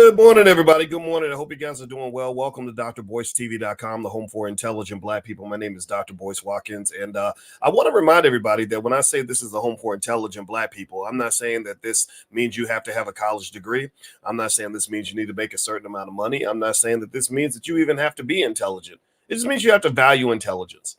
Good morning, everybody. Good morning. I hope you guys are doing well. Welcome to drboycetv.com, the home for intelligent Black people. My name is Dr. Boyce Watkins, and I want to remind everybody that when I say this is the home for intelligent Black people, I'm not saying that this means you have to have a college degree. I'm not saying this means you need to make a certain amount of money. I'm not saying that this means that you even have to be intelligent. It just means you have to value intelligence.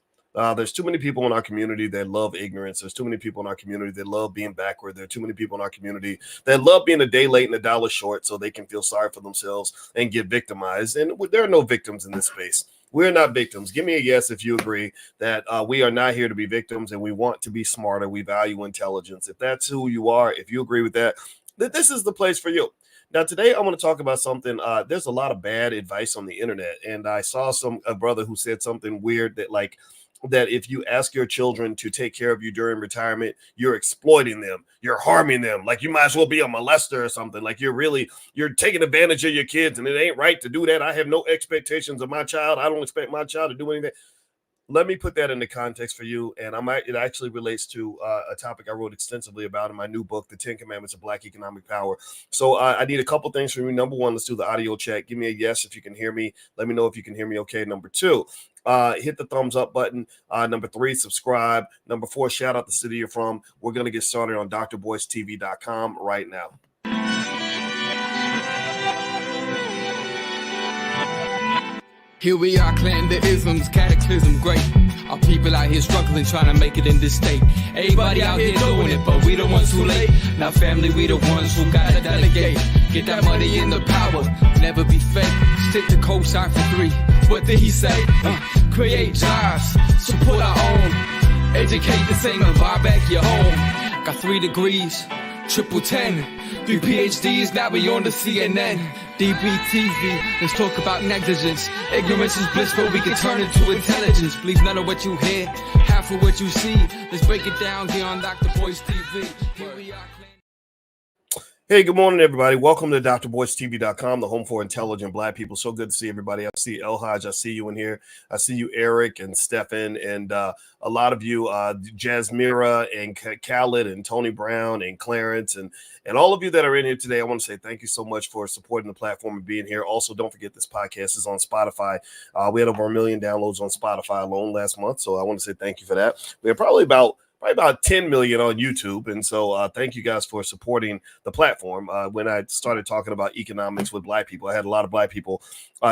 There's too many people in our community that love ignorance. There's too many people in our community that love being backward. There are too many people in our community that love being a day late and a dollar short so they can feel sorry for themselves and get victimized. And there are no victims in this space. We're not victims. Give me a yes if you agree that we are not here to be victims and we want to be smarter. We value intelligence. If that's who you are, if you agree with that, this is the place for you. Now, today I want to talk about something. There's a lot of bad advice on the internet. And I saw a brother who said something weird that if you ask your children to take care of you during retirement, you're exploiting them, you're harming them. Like you might as well be a molester or something. Like you're taking advantage of your kids, and it ain't right to do that. I have no expectations of my child. I don't expect my child to do anything. Let me put that into context for you. And it actually relates to a topic I wrote extensively about in my new book, The 10 Commandments of Black Economic Power. So I need a couple things from you. Number one, let's do the audio check. Give me a yes if you can hear me. Let me know if you can hear me okay. Number two, hit the thumbs up button. Number three, subscribe. Number four, shout out the city you're from. We're going to get started on drboycetv.com right now. Here we are, clan the isms, cataclysm, great. Our people out here struggling, trying to make it in this state. Everybody out here doing it, but we the ones too late. Now family, we the ones who gotta delegate. Get that money in the power, never be fake. Stick to cosign for 3. What did he say? Create jobs, support our own. Educate the same and buy back your home. Got 3 degrees, triple 10. 3 PhDs, now we on the CNN. DBTV, let's talk about negligence. Ignorance is bliss, but we can turn it to intelligence. Believe none of what you hear, half of what you see. Let's break it down here on Dr. Boyce TV. Here we are. Hey, good morning, everybody. Welcome to drboycetv.com, the home for intelligent Black people. So good to see everybody. I see El Haj. I see you in here. I see you, Eric and Stefan, and a lot of you, Jasmira and Khaled and Tony Brown and Clarence and all of you that are in here today. I want to say thank you so much for supporting the platform and being here. Also, don't forget this podcast is on Spotify. We had over 1 million downloads on Spotify alone last month, so I want to say thank you for that. We have probably about 10 million on YouTube. And so thank you guys for supporting the platform. When I started talking about economics with Black people, I had a lot of Black people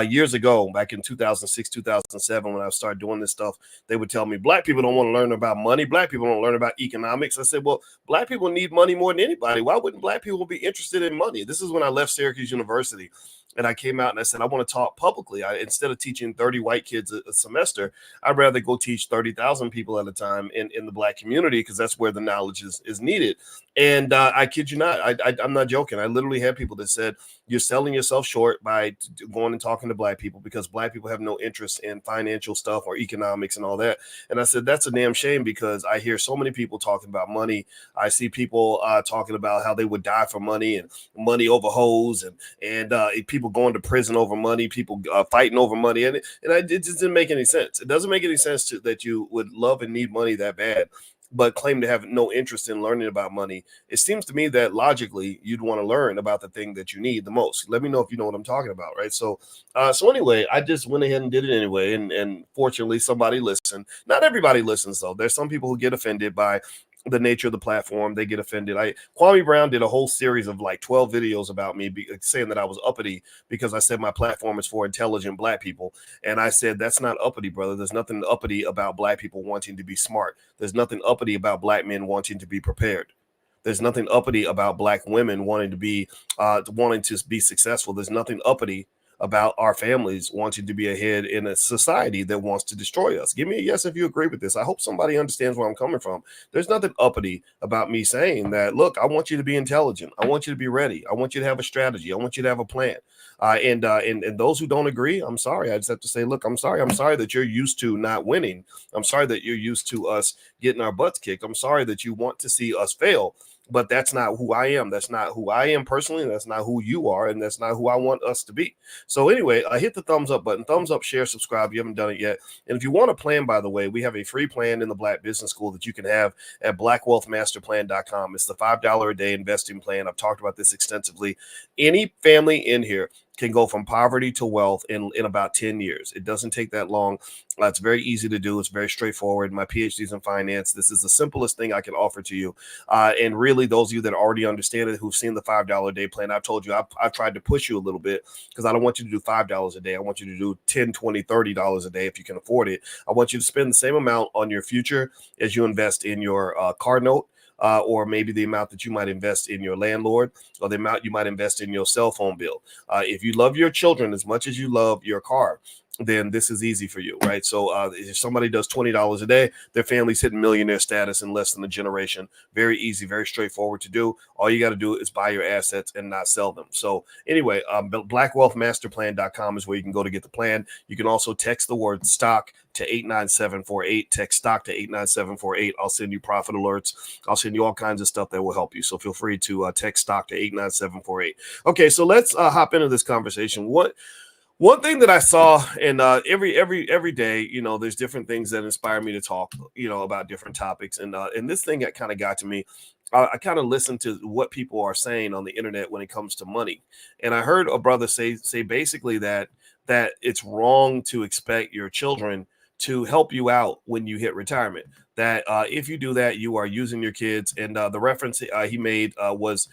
years ago, back in 2006, 2007, when I started doing this stuff. They would tell me, Black people don't want to learn about money. Black people don't learn about economics. I said, well, Black people need money more than anybody. Why wouldn't Black people be interested in money? This is when I left Syracuse University. And I came out and I said, I want to talk publicly. Instead of teaching 30 white kids a semester, I'd rather go teach 30,000 people at a time in the Black community, because that's where the knowledge is needed. And I kid you not, I'm not joking. I literally had people that said, you're selling yourself short by going and talking to Black people, because Black people have no interest in financial stuff or economics and all that. And I said, that's a damn shame, because I hear so many people talking about money. I see people talking about how they would die for money and money over hoes and people going to prison over money, people fighting over money. And it just didn't make any sense. It doesn't make any sense that you would love and need money that bad, but claim to have no interest in learning about money. It seems to me that logically you'd want to learn about the thing that you need the most. Let me know if you know what I'm talking about, right? So anyway, I just went ahead and did it anyway. And fortunately, somebody listened. Not everybody listens, though. There's some people who get offended by the nature of the platform. They get offended. Kwame Brown did a whole series of like 12 videos about me saying that I was uppity because I said my platform is for intelligent Black people. And I said, that's not uppity, brother. There's nothing uppity about Black people wanting to be smart. There's nothing uppity about Black men wanting to be prepared. There's nothing uppity about Black women wanting to be successful. There's nothing uppity about our families wanting to be ahead in a society that wants to destroy us. Give me a yes if you agree with this. I hope somebody understands where I'm coming from. There's nothing uppity about me saying that, look, I want you to be intelligent. I want you to be ready. I want you to have a strategy. I want you to have a plan. And those who don't agree, I'm sorry. I just have to say, look, I'm sorry. I'm sorry that you're used to not winning. I'm sorry that you're used to us getting our butts kicked. I'm sorry that you want to see us fail. but that's not who I am. That's not who I am personally. That's not who you are, and that's not who I want us to be. So anyway, hit the thumbs up button, thumbs up, share, subscribe. If you haven't done it yet. And if you want a plan, by the way, we have a free plan in the Black Business School that you can have at blackwealthmasterplan.com. It's the $5 a day investing plan. I've talked about this extensively. Any family in here can go from poverty to wealth in about 10 years. It doesn't take that long. It's very easy to do. It's very straightforward. My PhD's in finance. This is the simplest thing I can offer to you. And really, those of you that already understand it, who've seen the $5 a day plan, I've told you, I've tried to push you a little bit because I don't want you to do $5 a day. I want you to do $10, $20, $30 a day if you can afford it. I want you to spend the same amount on your future as you invest in your car note. Or maybe the amount that you might invest in your landlord, or the amount you might invest in your cell phone bill. If you love your children as much as you love your car, then this is easy for you, right? So if somebody does $20 a day, their family's hitting millionaire status in less than a generation. Very easy, very straightforward to do. All you got to do is buy your assets and not sell them. So anyway, blackwealthmasterplan.com is where you can go to get the plan. You can also text the word stock to 89748. Text stock to 89748. I'll send you profit alerts. I'll send you all kinds of stuff that will help you. So feel free to text stock to 89748. Okay, so let's hop into this conversation. One thing that I saw, and every day, you know, there's different things that inspire me to talk, you know, about different topics, and this thing that kind of got to me. I kind of listened to what people are saying on the internet when it comes to money, and I heard a brother say basically that it's wrong to expect your children to help you out when you hit retirement. That if you do that, you are using your kids. And the reference he made was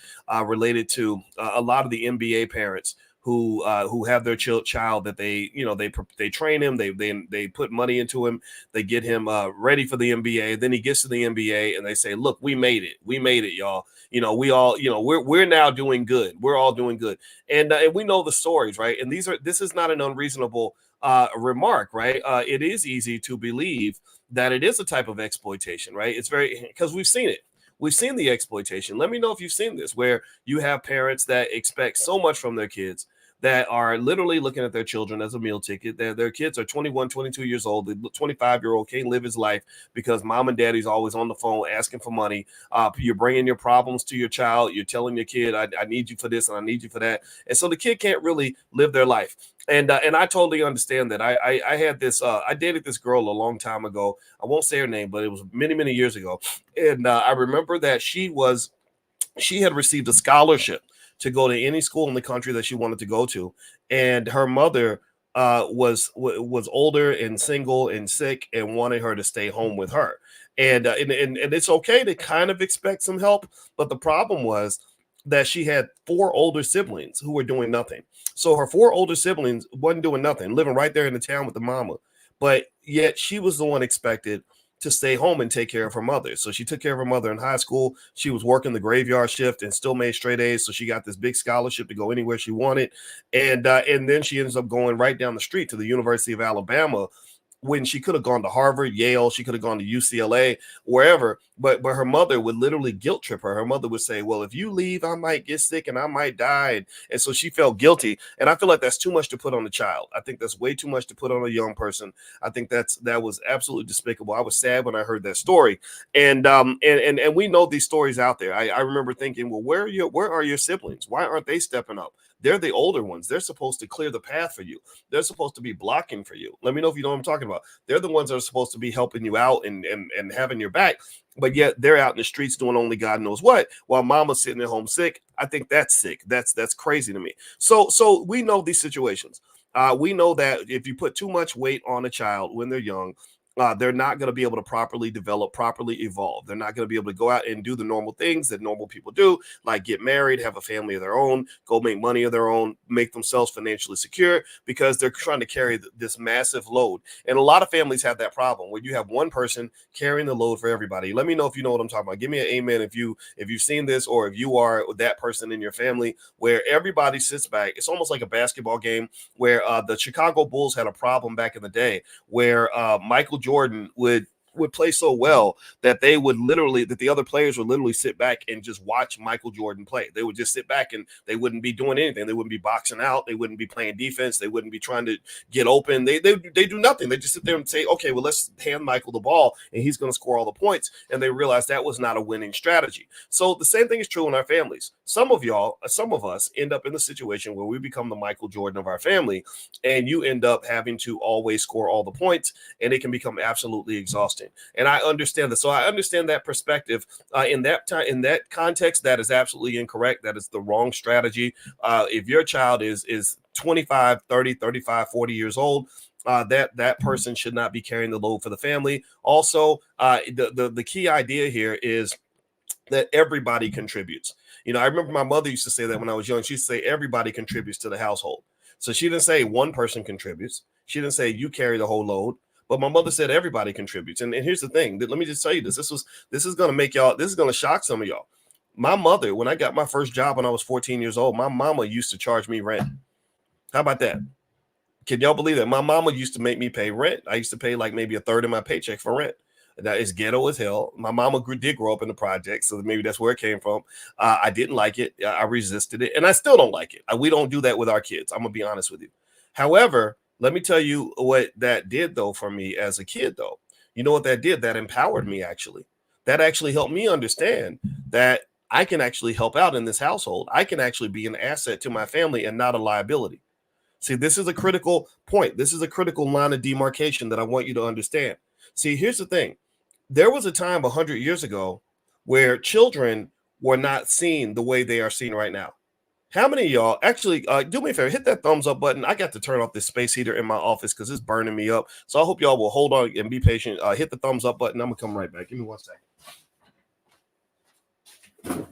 related to a lot of the NBA parents who have their child that they train him, they put money into him, they get him ready for the NBA. Then he gets to the NBA and they say, "Look, we made it, y'all. You know, we all, you know, we're now doing good. We're all doing good." And we know the stories, right? And this is not an unreasonable remark, right? It is easy to believe that it is a type of exploitation, right? It's very, because we've seen it. We've seen the exploitation. Let me know if you've seen this, where you have parents that expect so much from their kids that are literally looking at their children as a meal ticket. Their kids are 21, 22 years old. The 25-year-old can't live his life because mom and daddy's always on the phone asking for money. You're bringing your problems to your child. You're telling your kid, I need you for this and I need you for that. And so the kid can't really live their life. And I totally understand that. I had this, I dated this girl a long time ago. I won't say her name, but it was many, many years ago. And I remember that she had received a scholarship to go to any school in the country that she wanted to go to. And her mother was older and single and sick and wanted her to stay home with her. And it's okay to kind of expect some help. But the problem was that she had 4 older siblings who were doing nothing. So her 4 older siblings wasn't doing nothing, living right there in the town with the mama. But yet she was the one expected to stay home and take care of her mother. So she took care of her mother in high school. She was working the graveyard shift and still made straight A's. So she got this big scholarship to go anywhere she wanted. And then she ends up going right down the street to the University of Alabama, when she could have gone to Harvard, Yale, she could have gone to UCLA, wherever. But her mother would literally guilt trip her. Her mother would say, "Well, if you leave, I might get sick and I might die." And so she felt guilty. And I feel like that's too much to put on a child. I think that's way too much to put on a young person. I think that was absolutely despicable. I was sad when I heard that story. And we know these stories out there. I remember thinking, well, where are your siblings? Why aren't they stepping up? They're the older ones. They're supposed to clear the path for you. They're supposed to be blocking for you. Let me know if you know what I'm talking about. They're the ones that are supposed to be helping you out and having your back. But yet they're out in the streets doing only God knows what, while mama's sitting at home sick. I think that's sick. That's crazy to me. So we know these situations. We know that if you put too much weight on a child when they're young, they're not going to be able to properly develop, properly evolve. They're not going to be able to go out and do the normal things that normal people do, like get married, have a family of their own, go make money of their own, make themselves financially secure, because they're trying to carry this massive load. And a lot of families have that problem where you have one person carrying the load for everybody. Let me know if you know what I'm talking about. Give me an amen if you've seen this, or if you are that person in your family where everybody sits back. It's almost like a basketball game where the Chicago Bulls had a problem back in the day where Michael Jordan would would play so well that they would literally, that the other players would literally sit back and just watch Michael Jordan play. They would just sit back and they wouldn't be doing anything. They wouldn't be boxing out. They wouldn't be playing defense. They wouldn't be trying to get open. They do nothing. They just sit there and say, okay, well, let's hand Michael the ball and he's going to score all the points. And they realized that was not a winning strategy. So the same thing is true in our families. Some of us end up in the situation where we become the Michael Jordan of our family, and you end up having to always score all the points, and it can become absolutely exhausting. And I understand that. So I understand that perspective. In that context, that is absolutely incorrect. That is the wrong strategy. If your child is 25, 30, 35, 40 years old, that person should not be carrying the load for the family. Also, the key idea here is that everybody contributes. You know, I remember my mother used to say that when I was young. She used to say everybody contributes to the household. So she didn't say one person contributes. She didn't say you carry the whole load. But my mother said everybody contributes. And here's the thing. Let me just tell you this. This is going to make y'all, this is going to shock some of y'all. My mother, when I got my first job when I was 14 years old, my mama used to charge me rent. How about that? Can y'all believe that? My mama used to make me pay rent. I used to pay like maybe a third of my paycheck for rent. That is ghetto as hell. My mama did grow up in the project, so maybe that's where it came from. I didn't like it. I resisted it, and I still don't like it. We don't do that with our kids. I'm going to be honest with you. However, let me tell you what that did, though, for me as a kid, though. You know what that did? That empowered me, actually. That actually helped me understand that I can actually help out in this household. I can actually be an asset to my family and not a liability. See, this is a critical point. This is a critical line of demarcation that I want you to understand. See, here's the thing. There was a time 100 years ago where children were not seen the way they are seen right now. How many of y'all actually do me a favor, hit that thumbs up button. I got to turn off this space heater in my office because it's burning me up. So I hope y'all will hold on and be patient. Hit the thumbs up button. I'm going to come right back. Give me 1 second.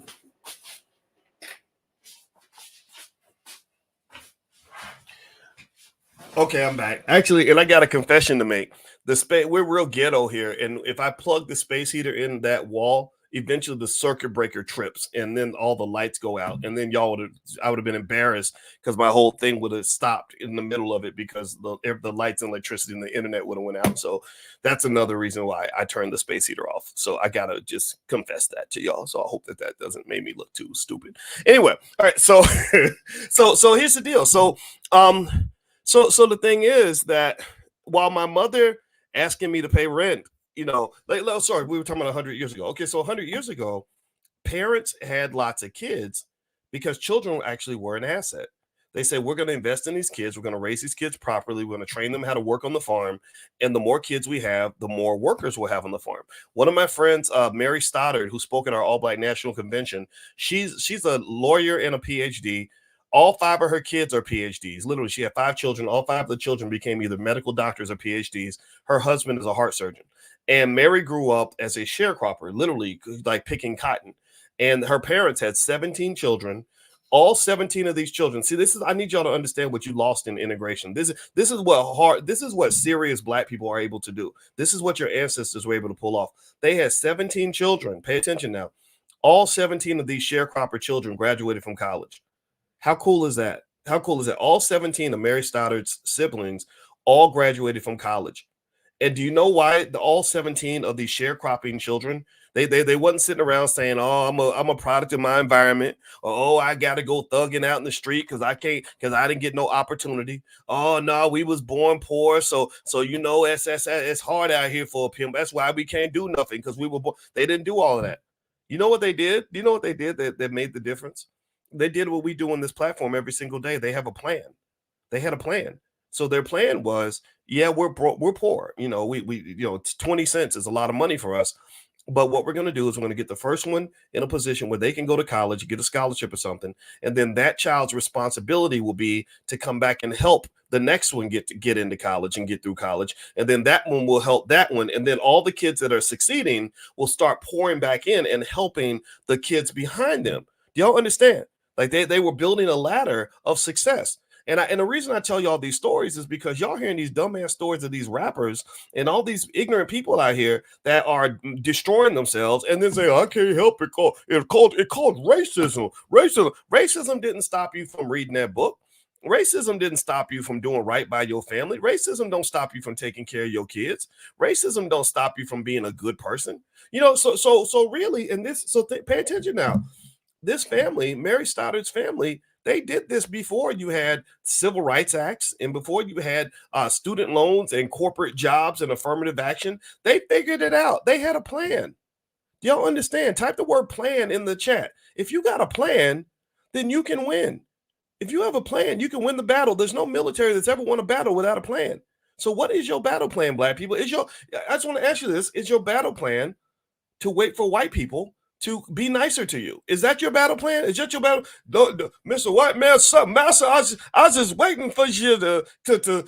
Okay, I'm back. Actually, and I got a confession to make. We're real ghetto here, and if I plug the space heater in that wall, eventually the circuit breaker trips, and then all the lights go out, and then I would have been embarrassed because my whole thing would have stopped in the middle of it because the lights and electricity and the internet would have went out. So that's another reason why I turned the space heater off. So I gotta just confess that to y'all. So I hope that doesn't make me look too stupid. Anyway, all right. So so here's the deal. So the thing is that while my mother asking me to pay rent, you know, we were talking about 100 years ago. Okay, so 100 years ago, parents had lots of kids because children actually were an asset. They said, we're going to invest in these kids. We're going to raise these kids properly. We're going to train them how to work on the farm. And the more kids we have, the more workers we'll have on the farm. One of my friends, Mary Stoddard, who spoke at our All Black National Convention, she's a lawyer and a PhD. All 5 of her kids are PhDs. Literally, she had 5 children. All 5 of the children became either medical doctors or PhDs. Her husband is a heart surgeon. And Mary grew up as a sharecropper, literally like picking cotton. And her parents had 17 children. All 17 of these children. See, I need y'all to understand what you lost in integration. This is what serious Black people are able to do. This is what your ancestors were able to pull off. They had 17 children. Pay attention now. All 17 of these sharecropper children graduated from college. How cool is that? How cool is that? All 17 of Mary Stoddard's siblings all graduated from college. And do you know why all 17 of these sharecropping children, they wasn't sitting around saying, oh, I'm a product of my environment, or oh, I gotta go thugging out in the street because I didn't get no opportunity. Oh no, we was born poor, so you know it's hard out here for a pimp. That's why we can't do nothing because we were born. They didn't do all of that. You know what they did? Do you know what they did that made the difference? They did what we do on this platform every single day. They have a plan. They had a plan. So their plan was, yeah, we're poor. You know, we 20 cents is a lot of money for us. But what we're going to do is we're going to get the first one in a position where they can go to college, get a scholarship or something. And then that child's responsibility will be to come back and help the next one get into college and get through college. And then that one will help that one. And then all the kids that are succeeding will start pouring back in and helping the kids behind them. Do y'all understand? Like they were building a ladder of success. And the reason I tell y'all these stories is because y'all hearing these dumbass stories of these rappers and all these ignorant people out here that are destroying themselves and then say, I can't help it. It called racism. Racism didn't stop you from reading that book. Racism didn't stop you from doing right by your family. Racism don't stop you from taking care of your kids. Racism don't stop you from being a good person. So really, pay attention now. This family, Mary Stoddard's family, they did this before you had civil rights acts and before you had student loans and corporate jobs and affirmative action. They figured it out. They had a plan. Y'all understand? Type the word plan in the chat. If you got a plan, then you can win. If you have a plan, you can win the battle. There's no military that's ever won a battle without a plan. So what is your battle plan, Black people? I just want to ask you this. Is your battle plan to wait for white people to be nicer to you? Is that your battle plan? Is that your battle? Mr. White Man, Master, I was just waiting for you to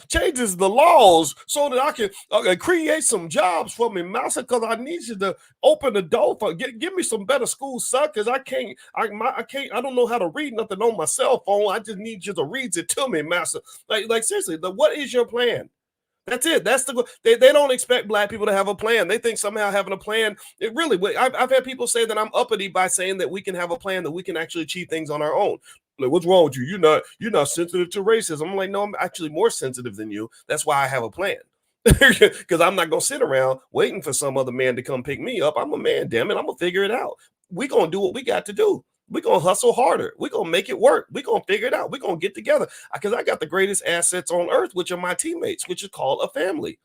change the laws so that I can create some jobs for me, Master, because I need you to open the door for give me some better schools, son, because I don't know how to read nothing on my cell phone. I just need you to read it to me, Master. Like seriously, what is your plan? That's it. They don't expect Black people to have a plan. They think somehow having a plan, it really, I've had people say that I'm uppity by saying that we can have a plan, that we can actually achieve things on our own. Like, what's wrong with you? You're not sensitive to racism. I'm like, no, I'm actually more sensitive than you. That's why I have a plan. Because I'm not going to sit around waiting for some other man to come pick me up. I'm a man, damn it. I'm going to figure it out. We're going to do what we got to do. We're going to hustle harder. We're going to make it work. We're going to figure it out. We're going to get together because I got the greatest assets on earth, which are my teammates, which is called a family.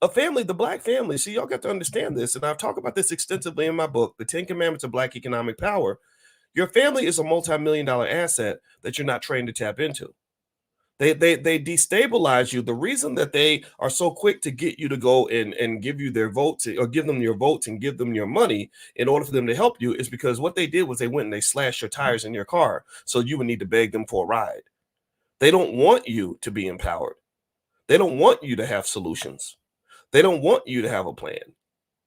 A family, the Black family. See, y'all got to understand this. And I've talked about this extensively in my book, The 10 Commandments of Black Economic Power. Your family is a multi-million-dollar asset that you're not trained to tap into. They destabilize you. The reason that they are so quick to get you to go and give you their votes or give them your votes and give them your money in order for them to help you is because what they did was they went and they slashed your tires in your car so you would need to beg them for a ride. They don't want you to be empowered. They don't want you to have solutions. They don't want you to have a plan.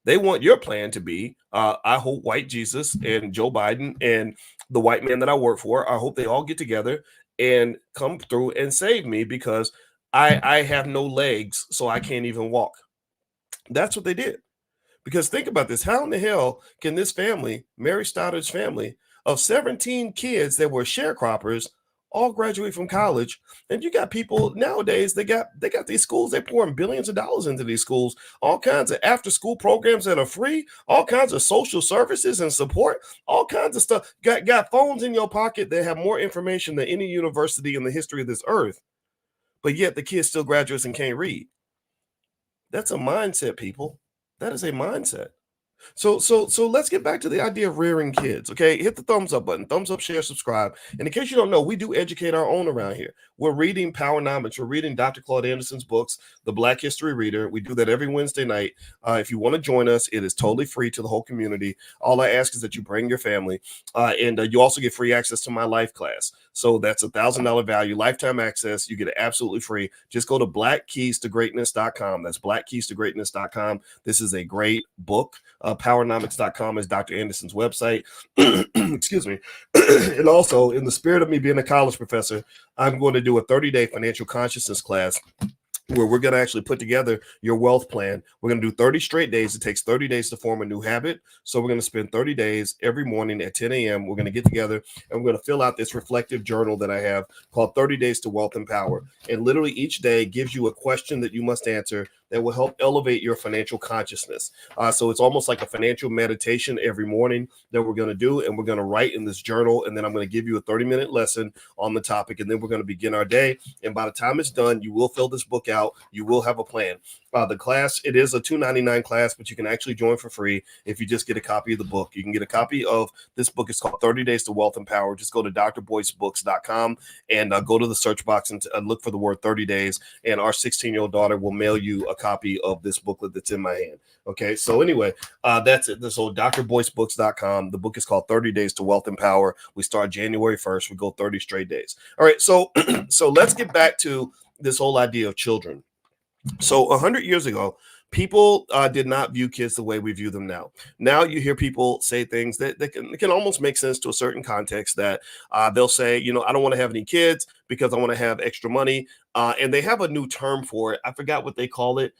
They want your plan to be, I hope white Jesus and Joe Biden and the white man that I work for, I hope they all get together and come through and save me because I have no legs, so I can't even walk. That's what they did. Because think about this. How in the hell can this family, Mary Stoddard's family, of 17 kids that were sharecroppers, all graduate from college? And you got people nowadays, they got these schools, they're pouring billions of dollars into these schools, all kinds of after-school programs that are free, all kinds of social services and support, all kinds of stuff. Got phones in your pocket that have more information than any university in the history of this earth. But yet the kids still graduates and can't read. That's a mindset, people. That is a mindset. So let's get back to the idea of rearing kids. Okay, hit the thumbs up button, thumbs up, share, subscribe. And in case you don't know, we do educate our own around here. We're reading Powernomics. We're reading Dr. Claude Anderson's books, The Black History Reader. We do that every Wednesday night. If you want to join us, it is totally free to the whole community. All I ask is that you bring your family, and you also get free access to my life class. So that's $1,000 value, lifetime access. You get it absolutely free. Just go to blackkeystogreatness.com. That's blackkeystogreatness.com. This is a great book. Powernomics.com is Dr. Anderson's website. Excuse me. And also, in the spirit of me being a college professor, I'm going to do a 30-day financial consciousness class where we're going to actually put together your wealth plan. We're going to do 30 straight days. It takes 30 days to form a new habit. So we're going to spend 30 days every morning at 10 a.m. We're going to get together and we're going to fill out this reflective journal that I have called 30 Days to Wealth and Power. And literally each day gives you a question that you must answer that will help elevate your financial consciousness. So it's almost like a financial meditation every morning that we're going to do. And we're going to write in this journal. And then I'm going to give you a 30-minute lesson on the topic. And then we're going to begin our day. And by the time it's done, you will fill this book out. You will have a plan. The class, it is a $299 class, but you can actually join for free if you just get a copy of the book. You can get a copy of this book. It's called 30 Days to Wealth and Power. Just go to drboycebooks.com and go to the search box and look for the word 30 days. And our 16-year-old daughter will mail you a copy of this booklet that's in my hand. Okay, so anyway, that's it. So drboycebooks.com. The book is called 30 Days to Wealth and Power. We start January 1st. We go 30 straight days. All right, so let's get back to this whole idea of children. So 100 years ago, people did not view kids the way we view them now. Now you hear people say things that can almost make sense to a certain context, that they'll say, I don't want to have any kids because I want to have extra money. And they have a new term for it. I forgot what they call it.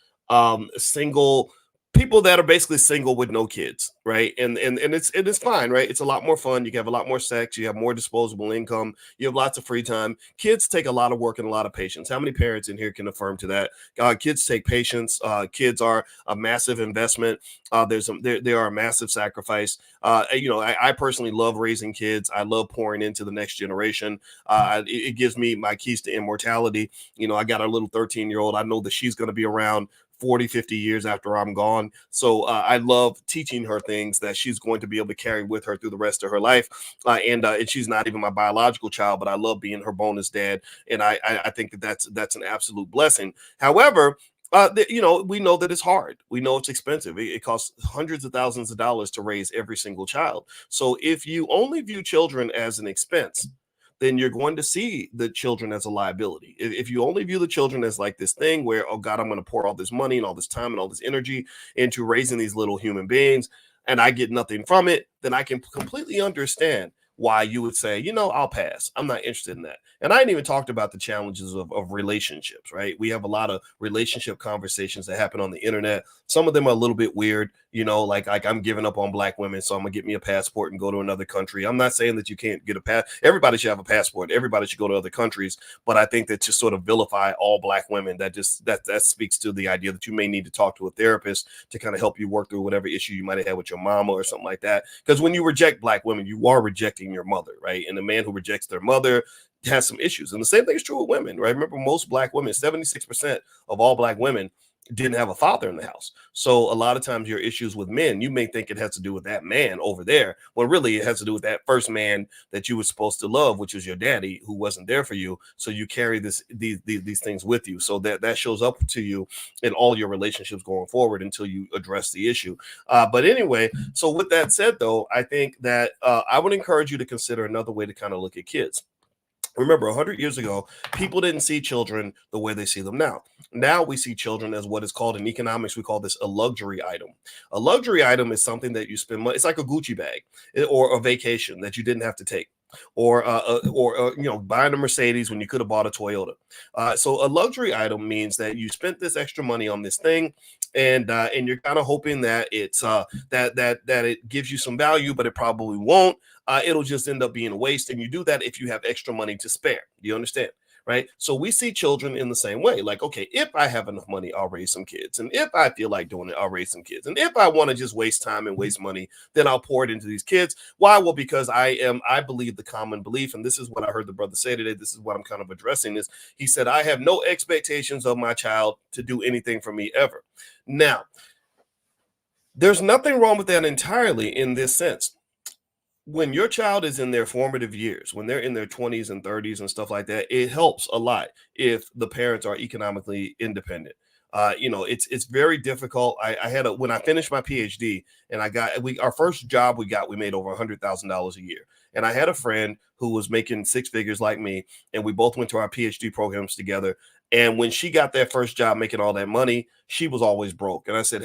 Single people that are basically single with no kids, right? And it's fine, right? It's a lot more fun. You can have a lot more sex. You have more disposable income. You have lots of free time. Kids take a lot of work and a lot of patience. How many parents in here can affirm to that? Kids take patience. Kids are a massive investment. They are a massive sacrifice. I personally love raising kids. I love pouring into the next generation. It gives me my keys to immortality. I got a little 13-year-old. I know that she's going to be around 40, 50 years after I'm gone. So I love teaching her things that she's going to be able to carry with her through the rest of her life. And she's not even my biological child, but I love being her bonus dad. And I think that's an absolute blessing. However, we know that it's hard. We know it's expensive. It costs hundreds of thousands of dollars to raise every single child. So if you only view children as an expense, then you're going to see the children as a liability. If you only view the children as like this thing where, oh God, I'm going to pour all this money and all this time and all this energy into raising these little human beings, and I get nothing from it, then I can completely understand why you would say, I'll pass. I'm not interested in that. And I ain't even talked about the challenges of relationships, right? We have a lot of relationship conversations that happen on the internet. Some of them are a little bit weird, like I'm giving up on black women, so I'm gonna get me a passport and go to another country. I'm not saying that you can't get a pass. Everybody should have a passport. Everybody should go to other countries. But I think that to sort of vilify all black women, that speaks to the idea that you may need to talk to a therapist to kind of help you work through whatever issue you might have had with your mama or something like that. Because when you reject black women, you are rejecting your mother, right? And the man who rejects their mother has some issues. And the same thing is true with women, right? Remember, most black women, 76% of all black women didn't have a father in the house. So a lot of times your issues with men, you may think it has to do with that man over there. Well, really, it has to do with that first man that you were supposed to love, which was your daddy, who wasn't there for you. So you carry these things with you. So that shows up to you in all your relationships going forward until you address the issue. But anyway, so with that said, though, I think that I would encourage you to consider another way to kind of look at kids. Remember, 100 years ago, people didn't see children the way they see them now. Now we see children as what is called in economics, we call this a luxury item. A luxury item is something that you spend money. It's like a Gucci bag or a vacation that you didn't have to take. Or buying a Mercedes when you could have bought a Toyota. So a luxury item means that you spent this extra money on this thing, and you're kind of hoping that it's that it gives you some value, but it probably won't. It'll just end up being a waste. And you do that if you have extra money to spare. Do you understand? Right. So we see children in the same way. Like, okay, if I have enough money, I'll raise some kids. And if I feel like doing it, I'll raise some kids. And if I want to just waste time and waste money, then I'll pour it into these kids. Why? Well, because I believe the common belief, and this is what I heard the brother say today. This is what I'm kind of addressing is he said, I have no expectations of my child to do anything for me ever. Now, there's nothing wrong with that entirely in this sense. When your child is in their formative years, when they're in their 20s and 30s and stuff like that, it helps a lot if the parents are economically independent. It's very difficult. I had when I finished my PhD and our first job we made over $100,000 a year. And I had a friend who was making six figures like me, and we both went to our PhD programs together. And when she got that first job making all that money, she was always broke. And I said,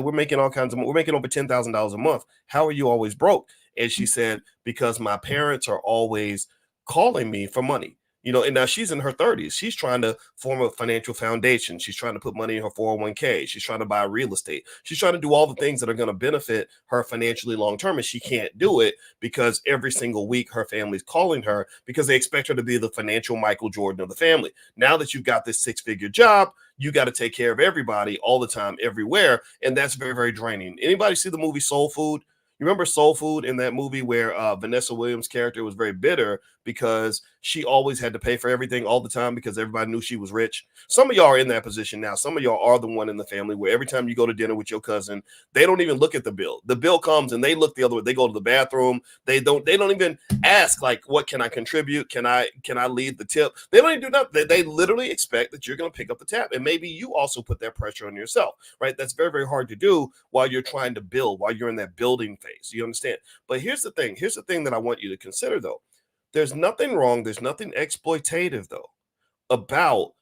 we're making all kinds of money. We're making over $10,000 a month. How are you always broke? And she said, because my parents are always calling me for money. And now she's in her 30s. She's trying to form a financial foundation. She's trying to put money in her 401k. She's trying to buy real estate. She's trying to do all the things that are going to benefit her financially long term. And she can't do it because every single week her family's calling her because they expect her to be the financial Michael Jordan of the family. Now that you've got this six-figure job, you got to take care of everybody all the time, everywhere. And that's very, very draining. Anybody see the movie Soul Food? You remember Soul Food in that movie where Vanessa Williams' character was very bitter because she always had to pay for everything all the time because everybody knew she was rich. Some of y'all are in that position now. Some of y'all are the one in the family where every time you go to dinner with your cousin, they don't even look at the bill. The bill comes and they look the other way. They go to the bathroom. They don't even ask like, what can I contribute? Can I lead the tip? They don't even do nothing. They literally expect that you're going to pick up the tab. And maybe you also put that pressure on yourself, right? That's very, very hard to do while you're trying to build, while you're in that building phase. You understand? But here's the thing. Here's the thing that I want you to consider, though. There's nothing wrong. There's nothing exploitative, though, about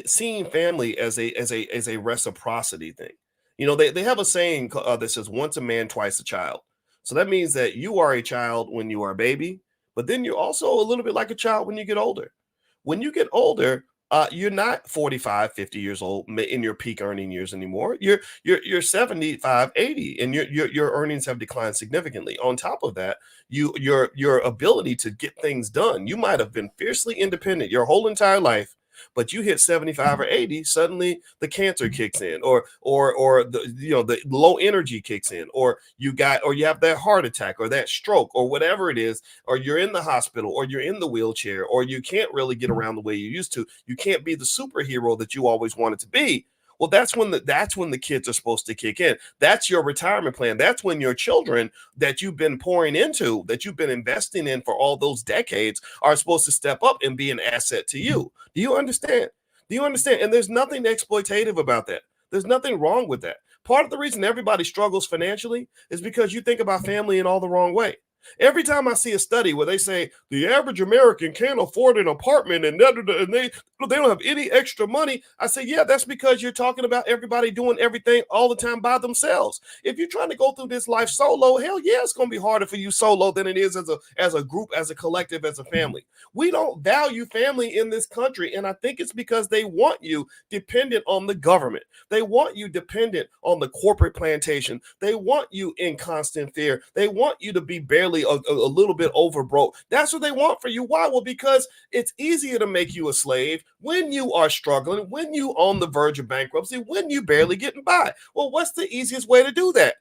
seeing family as a reciprocity thing. They have a saying that says once a man, twice a child. So that means that you are a child when you are a baby, but then you're also a little bit like a child when you get older. When you get older, you're not 45, 50 years old in your peak earning years anymore. You're 75, 80, and your earnings have declined significantly. On top of that, your ability to get things done. You might have been fiercely independent your whole entire life, but you hit 75 or 80, suddenly the cancer kicks in, or the low energy kicks in, or you have that heart attack or that stroke or whatever it is, or you're in the hospital or you're in the wheelchair, or you can't really get around the way you used to. You can't be the superhero that you always wanted to be. Well, that's when the kids are supposed to kick in. That's your retirement plan. That's when your children that you've been pouring into, that you've been investing in for all those decades, are supposed to step up and be an asset to you. Do you understand? Do you understand? And there's nothing exploitative about that. There's nothing wrong with that. Part of the reason everybody struggles financially is because you think about family in all the wrong way. Every time I see a study where they say the average American can't afford an apartment and they don't have any extra money, I say, yeah, that's because you're talking about everybody doing everything all the time by themselves. If you're trying to go through this life solo, hell yeah, it's going to be harder for you solo than it is as a group, as a collective, as a family. We don't value family in this country, and I think it's because they want you dependent on the government. They want you dependent on the corporate plantation. They want you in constant fear. They want you to be barely a little bit over broke. That's what they want for you. Why? Well, because it's easier to make you a slave when you are struggling, when you on the verge of bankruptcy, when you barely getting by. Well, what's the easiest way to do that?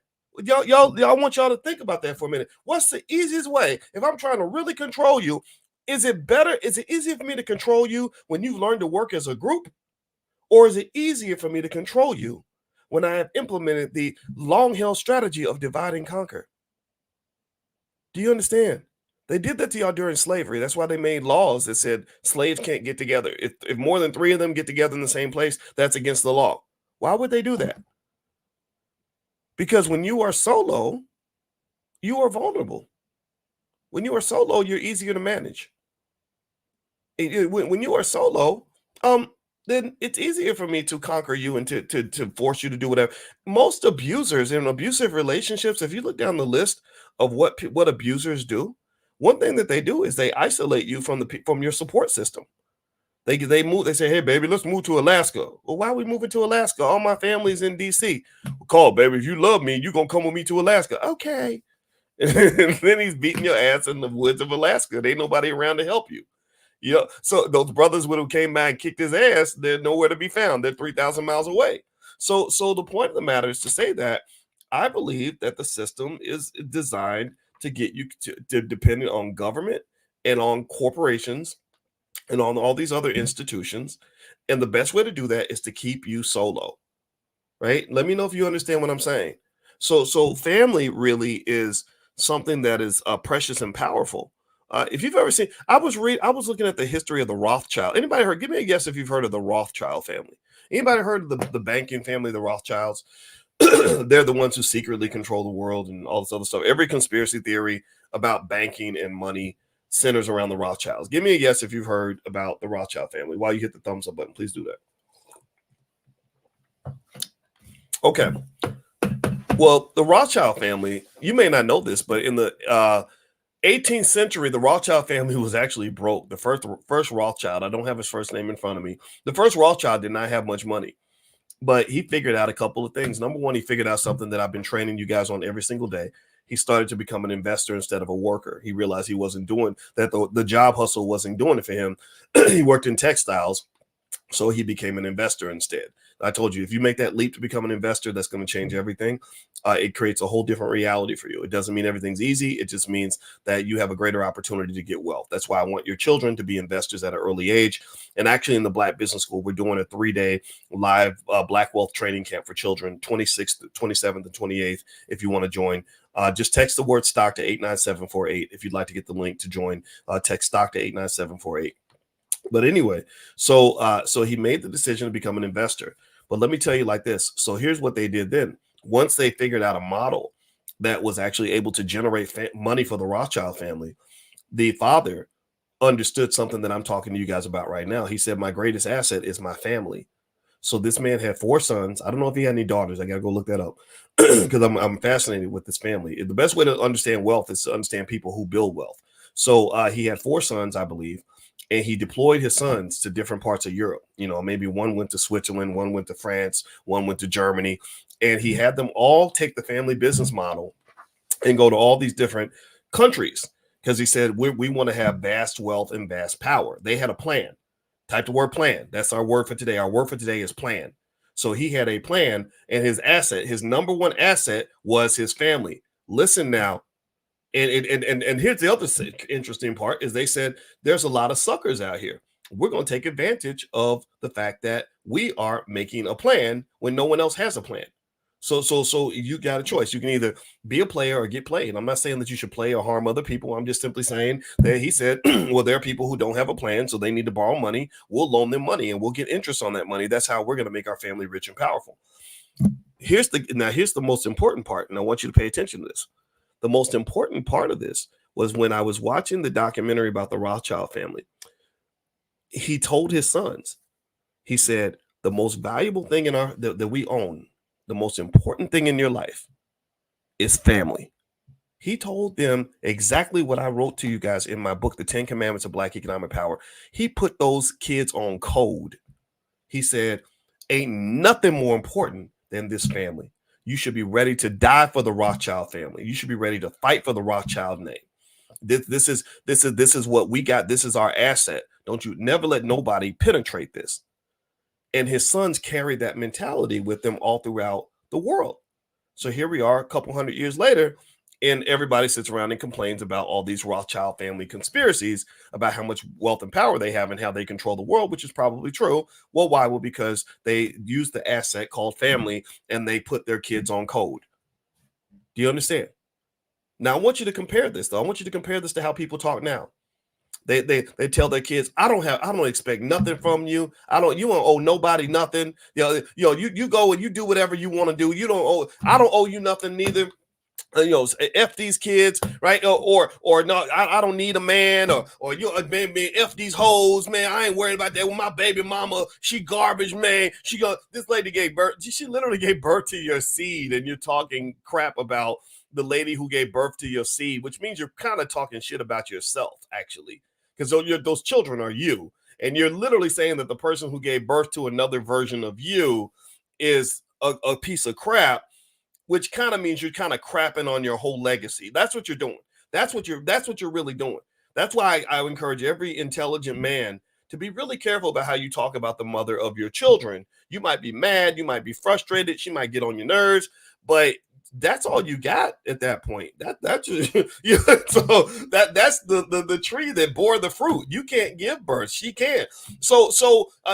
Y'all want y'all to think about that for a minute. What's the easiest way? If I'm trying to really control you, is it easier for me to control you when you've learned to work as a group? Or is it easier for me to control you when I have implemented the long-held strategy of divide and conquer? Do you understand? They did that to y'all during slavery. That's why they made laws that said slaves can't get together. If more than 3 of them get together in the same place, that's against the law. Why would they do that? Because when you are solo, you are vulnerable. When you are solo, you're easier to manage. When you are solo, then it's easier for me to conquer you and to force you to do whatever. Most abusers in abusive relationships, if you look down the list of what abusers do, one thing that they do is they isolate you from your support system. They say, hey, baby, let's move to Alaska. Well, why are we moving to Alaska? All my family's in DC. Well, call, baby, if you love me, you're going to come with me to Alaska. Okay. And then he's beating your ass in the woods of Alaska. There ain't nobody around to help you. Yeah, so those brothers would have came back and kicked his ass. They're nowhere to be found. They're 3,000 miles away. So the point of the matter is to say that I believe that the system is designed to get you to depend on government and on corporations and on all these other institutions. And the best way to do that is to keep you solo, right? Let me know if you understand what I'm saying. So family really is something that is precious and powerful. If you've ever seen, I was looking at the history of the Rothschild. Anybody heard? Give me a guess if you've heard of the Rothschild family. Anybody heard of the banking family, the Rothschilds? They're the ones who secretly control the world and all this other stuff. Every conspiracy theory about banking and money centers around the Rothschilds. Give me a guess if you've heard about the Rothschild family. While you hit the thumbs up button, please do that. Okay. Well, the Rothschild family, you may not know this, but in the 18th century, the Rothschild family was actually broke. The first Rothschild, I don't have his first name in front of me. The first Rothschild did not have much money, but he figured out a couple of things. Number one, he figured out something that I've been training you guys on every single day. He started to become an investor instead of a worker. He realized he wasn't doing that. The job hustle wasn't doing it for him. He worked in textiles, so he became an investor instead. I told you, if you make that leap to become an investor, that's going to change everything. It creates a whole different reality for you. It doesn't mean everything's easy. It just means that you have a greater opportunity to get wealth. That's why I want your children to be investors at an early age. And actually in the Black Business School, we're doing a 3-day live Black Wealth training camp for children, 26th, 27th, and 28th. If you want to join, just text the word stock to 89748. If you'd like to get the link to join, text stock to 89748. But anyway, so he made the decision to become an investor. But let me tell you like this. So here's what they did then. Once they figured out a model that was actually able to generate money for the Rothschild family, the father understood something that I'm talking to you guys about right now. He said, my greatest asset is my family. So this man had 4 sons. I don't know if he had any daughters. I got to go look that up because I'm fascinated with this family. The best way to understand wealth is to understand people who build wealth. So he had 4 sons, I believe. and he deployed his sons to different parts of Europe. Maybe one went to Switzerland, one went to France, one went to Germany, and he had them all take the family business model and go to all these different countries because he said, we want to have vast wealth and vast power. They had a plan. Type the word plan. That's our word for today. Our word for today is plan. So he had a plan, and his number one asset was his family. Listen now. And here's the other interesting part is they said there's a lot of suckers out here. We're going to take advantage of the fact that we are making a plan when no one else has a plan. So you got a choice. You can either be a player or get played. I'm not saying that you should play or harm other people. I'm just simply saying that he said, well, there are people who don't have a plan, so they need to borrow money. We'll loan them money and we'll get interest on that money. That's how we're going to make our family rich and powerful. Here's the most important part, and I want you to pay attention to this. The most important part of this was when I was watching the documentary about the Rothschild family. He told his sons, he said, the most valuable thing that we own, the most important thing in your life is family. He told them exactly what I wrote to you guys in my book, The 10 Commandments of Black Economic Power. He put those kids on code. He said, ain't nothing more important than this family. You should be ready to die for the Rothschild family. You should be ready to fight for the Rothschild name. This is what we got. This is our asset. Don't you never let nobody penetrate this. And his sons carried that mentality with them all throughout the world. So here we are a couple hundred years later, and everybody sits around and complains about all these Rothschild family conspiracies about how much wealth and power they have and how they control the world, which is probably true. Well, why? Well, because they use the asset called family and they put their kids on code. Do you understand? Now, I want you to compare this, though. I want you to compare this to how people talk now. They tell their kids, I don't expect nothing from you. You don't owe nobody nothing. You go and you do whatever you want to do. I don't owe you nothing neither. F these kids, right? Or no, I don't need a man, or you man, F these hoes, man. I ain't worried about that. With my baby mama, she garbage, man. This lady gave birth. She literally gave birth to your seed, and you're talking crap about the lady who gave birth to your seed, which means you're kind of talking shit about yourself, actually, because those children are you, and you're literally saying that the person who gave birth to another version of you is a piece of crap, which kind of means you're kind of crapping on your whole legacy. That's what you're doing. That's what you're really doing. That's why I encourage every intelligent man to be really careful about how you talk about the mother of your children. You might be mad, you might be frustrated, she might get on your nerves, but that's all you got at that point. That's so that's the tree that bore the fruit. You can't give birth. She can. So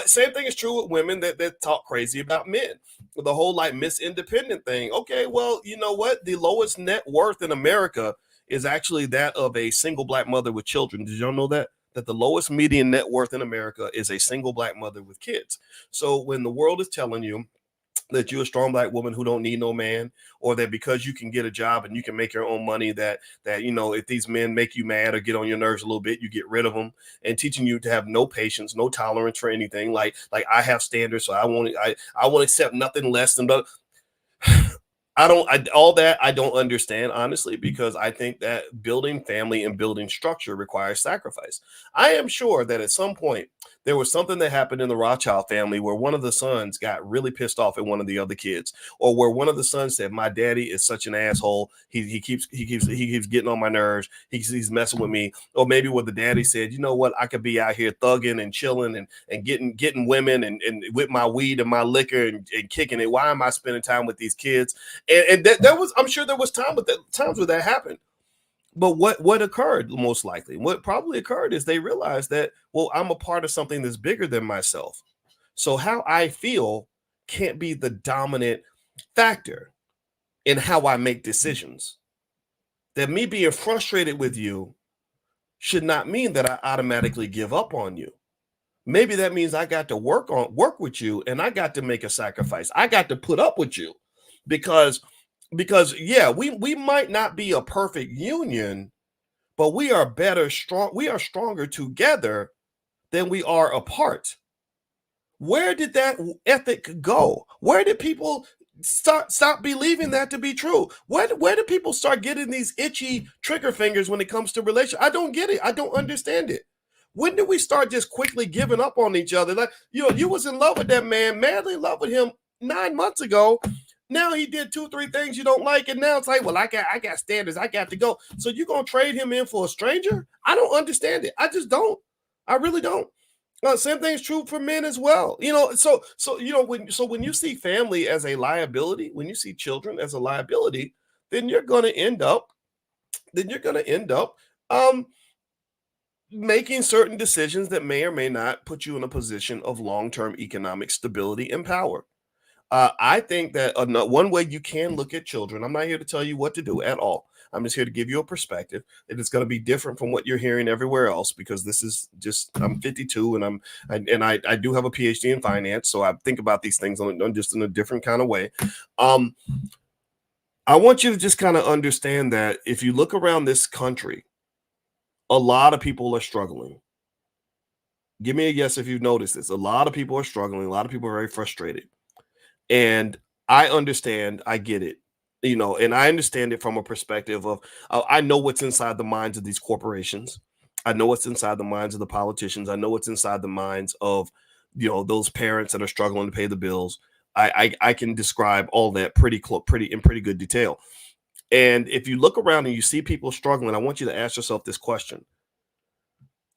same thing is true with women that talk crazy about men. The whole like Miss Independent thing. Okay, well, you know what? The lowest net worth in America is actually that of a single Black mother with children. Did y'all know that? That the lowest median net worth in America is a single Black mother with kids. So when the world is telling you that you're a strong Black woman who don't need no man, or that because you can get a job and you can make your own money, that if these men make you mad or get on your nerves a little bit, you get rid of them, and teaching you to have no patience, no tolerance for anything. Like I have standards, so I won't accept nothing less than. I don't understand, honestly, because I think that building family and building structure requires sacrifice. I am sure that at some point there was something that happened in the Rothschild family where one of the sons got really pissed off at one of the other kids, or where one of the sons said, my daddy is such an asshole. He keeps getting on my nerves. He's messing with me. Or maybe what the daddy said, you know what? I could be out here thugging and chilling and getting women and with my weed and my liquor and kicking it. Why am I spending time with these kids? And that was, I'm sure there was times where that happened. But what occurred most likely, what probably occurred is they realized that, well, I'm a part of something that's bigger than myself. So how I feel can't be the dominant factor in how I make decisions. That me being frustrated with you should not mean that I automatically give up on you. Maybe that means I got to work with you, and I got to make a sacrifice. I got to put up with you because yeah, we might not be a perfect union, but we are stronger together than we are apart. Where did that ethic go? Where did people stop believing that to be true? Where do people start getting these itchy trigger fingers when it comes to relationships? I don't get it. I don't understand it. When did we start just quickly giving up on each other? Like, you was in love with that man, madly in love with him 9 months ago. Now he did 2-3 things you don't like, and now it's like, well, I got standards, I got to go. So you're gonna trade him in for a stranger? I don't understand it. I just don't. I really don't. Same thing is true for men as well. When you see family as a liability, when you see children as a liability, then you're gonna end up um making certain decisions that may or may not put you in a position of long-term economic stability and power. I think that one way you can look at children, I'm not here to tell you what to do at all. I'm just here to give you a perspective that it's going to be different from what you're hearing everywhere else, because this is just, I'm 52 and I do have a PhD in finance. So I think about these things on just in a different kind of way. I want you to just kind of understand that if you look around this country, a lot of people are struggling. Give me a yes if you've noticed this. A lot of people are struggling. A lot of people are very frustrated. And I understand, I get it, and I understand it from a perspective of, I know what's inside the minds of these corporations. I know what's inside the minds of the politicians. I know what's inside the minds of, those parents that are struggling to pay the bills. I can describe all that pretty good detail. And if you look around and you see people struggling, I want you to ask yourself this question.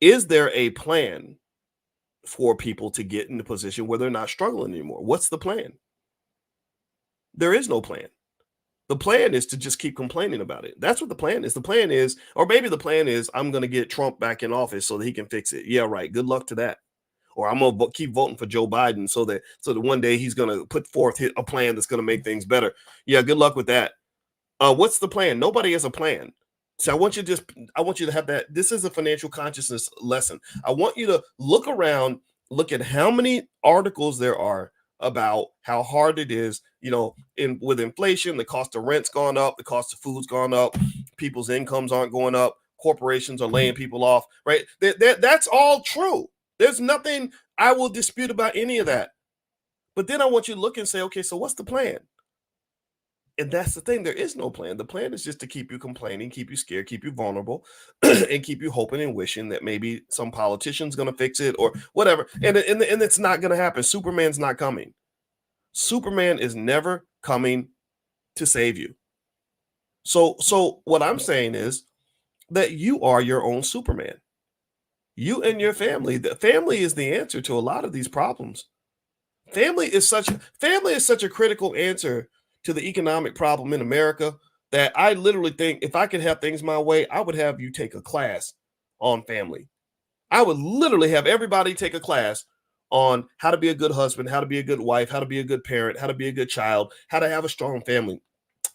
Is there a plan for people to get in a position where they're not struggling anymore? What's the plan? There is no plan. The plan is to just keep complaining about it. That's what the plan is. The plan is, or maybe the plan is, I'm going to get Trump back in office so that he can fix it. Yeah, right. Good luck to that. Or I'm going to keep voting for Joe Biden so that one day he's going to put forth a plan that's going to make things better. Yeah, good luck with that. What's the plan? Nobody has a plan. So I want you to have that. This is a financial consciousness lesson. I want you to look around, look at how many articles there are about how hard it is, with inflation, the cost of rent's gone up, the cost of food's gone up, people's incomes aren't going up, corporations are laying people off, right? That's all true. There's nothing I will dispute about any of that. But then I want you to look and say, okay, so what's the plan? And that's the thing. There is no plan. The plan is just to keep you complaining, keep you scared, keep you vulnerable, and keep you hoping and wishing that maybe some politician's going to fix it or whatever. And it's not going to happen. Superman's not coming. Superman is never coming to save you. So what I'm saying is that you are your own Superman. You and your family. The family is the answer to a lot of these problems. Family is such a critical answer to the economic problem in America that I literally think if I could have things my way, I would have you take a class on family. I would literally have everybody take a class on how to be a good husband, how to be a good wife, how to be a good parent, how to be a good child, how to have a strong family.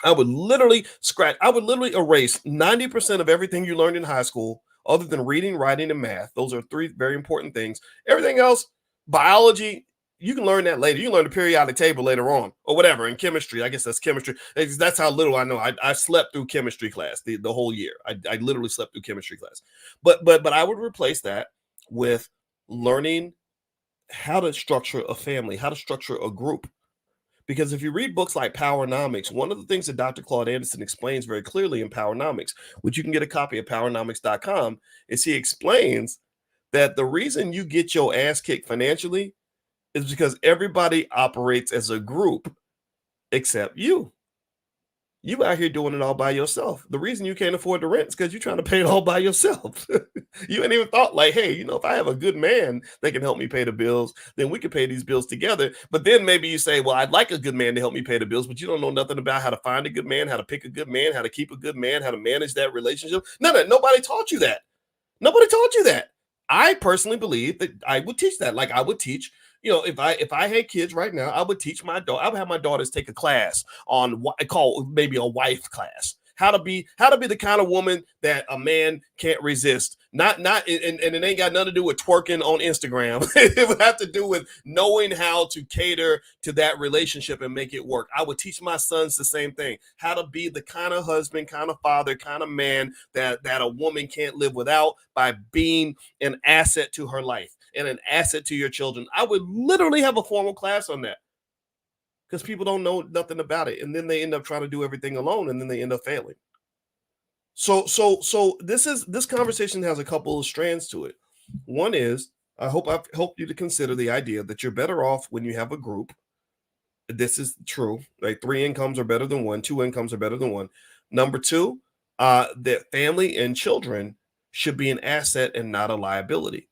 I would literally erase 90% of everything you learned in high school, other than reading, writing, and math. Those are 3 very important things. Everything else, biology, you can learn that later. You can learn the periodic table later on or whatever. In chemistry, I guess that's chemistry. That's how little I know. I slept through chemistry class the whole year. I literally slept through chemistry class. But I would replace that with learning how to structure a family, how to structure a group. Because if you read books like Powernomics, one of the things that Dr. Claude Anderson explains very clearly in Powernomics, which you can get a copy of powernomics.com, is he explains that the reason you get your ass kicked financially is because everybody operates as a group except you. You out here doing it all by yourself. The reason you can't afford the rent is because you're trying to pay it all by yourself. You ain't even thought like, hey, if I have a good man that can help me pay the bills, then we can pay these bills together. But then maybe you say, well, I'd like a good man to help me pay the bills, but you don't know nothing about how to find a good man, how to pick a good man, how to keep a good man, how to manage that relationship. Nobody taught you that. Nobody taught you that. I personally believe that I would teach that. Like I would teach, if I had kids right now, I would teach my daughter. I would have my daughters take a class on what I call maybe a wife class. How to be the kind of woman that a man can't resist. Not and it ain't got nothing to do with twerking on Instagram. It would have to do with knowing how to cater to that relationship and make it work. I would teach my sons the same thing. How to be the kind of husband, kind of father, kind of man that a woman can't live without by being an asset to her life and an asset to your children. I would literally have a formal class on that. Because people don't know nothing about it. And then they end up trying to do everything alone and then they end up failing. So this conversation has a couple of strands to it. One is, I hope I've helped you to consider the idea that you're better off when you have a group. This is true. Like 3 incomes are better than one, 2 incomes are better than one. Number two, that family and children should be an asset and not a liability.